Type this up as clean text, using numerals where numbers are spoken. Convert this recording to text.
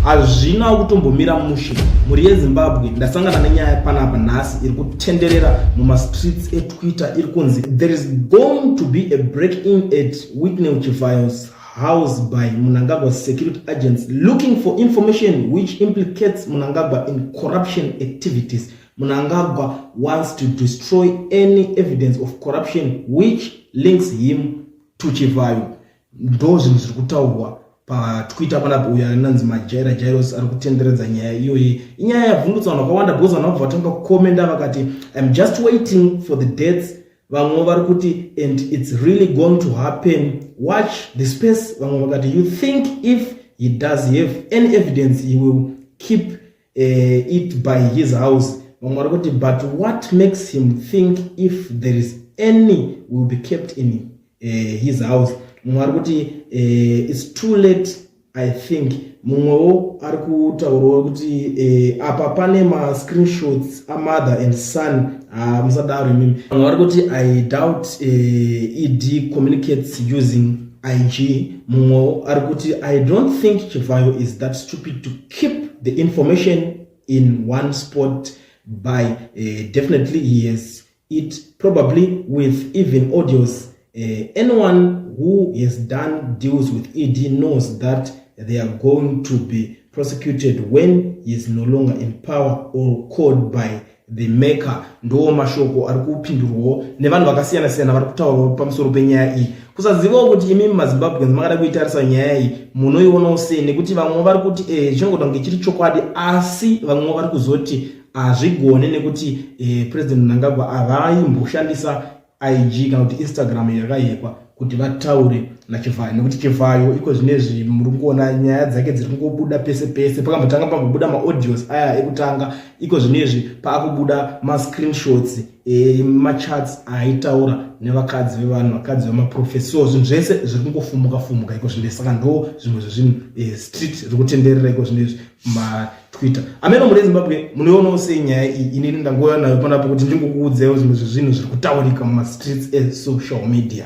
hazvina kutombomira mushe. Muri yeZimbabwe ndasangana nenyaya panapa nhasi iri kutenderera mumastreets eTwitter iri kunzi there is going to be a break-in at Whitney Chivayo's house by Mnangagwa's security agents looking for information which implicates Mnangagwa in corruption activities. Mnangagwa wants to destroy any evidence of corruption which links him to Chivayo. Ndozvo zviri kutaurwa paTwitter panapo uyo anonzi Majaira Jairos ari kutenderedza nyaya iyoyi. Inyaya yavhundutsa vanhu vakawanda because vanhu vabva vatanga kukomenda vakati I'm just waiting for the dates. Vamwe vari kuti and it's really going to happen, watch the space. Vamwe vakati you think if he does have any evidence he will keep it by his house. Vamwe vari kuti but what makes him think if there is any will be kept in his house. Mumwe ari kuti it's too late I think. Mumwewo ari kutaurawo kuti apa pane ma screenshots a mother and son musadaro imimi. Mumwe ari kuti I doubt ED communicates using IG. Mumwewo ari kuti I don't think Chivayo is that stupid to keep the information in one spot by definitely he has it probably with even audios. Anyone who has done deals with ED knows that they are going to be prosecuted when he is no longer in power or called by the maker. Ndo mashoko ari kupindurwawo nevanhu vakasiyana siyana vari kutaurawo pamusoro penyaya iyi. Kusazivawo kuti imi muZimbabweans makada kuitarisa nyaya iyi munoionawo sei, nekuti vamwe vari kuti chinongoda kunge chiri chokwadi, asi vamwe vari kuzoti hazvigone nekuti President Mnangagwa havaimboshandisa IG kana kuti Instagram yakayekwa kuti vataure naChivayo, nekuti Chivayo iko zvinezvi muri kuona nyaya dzake dziri kungobuda pese pese. Pakambotanga pangobuda maaudios aya ekutanga, iko zvinezvi paakubuda mascreenshots machats aitaura nevakadzi vevanhu, vakadzi vemaprofeso. Zvinhu zvese zviri kungofumuka fumuka iko zvinezvi. Saka ndo zvimwe zvezvinhu street zviri kutenderera iko zvinezvi maTwitter. Ameno muri Zimbabwe munoonawo sei nyaya iyi? Inini ndangoona nayo panapo kuti ndingokuudzawo zvimwe zvezvinhu zviri kutaurika mumastreets esocial media.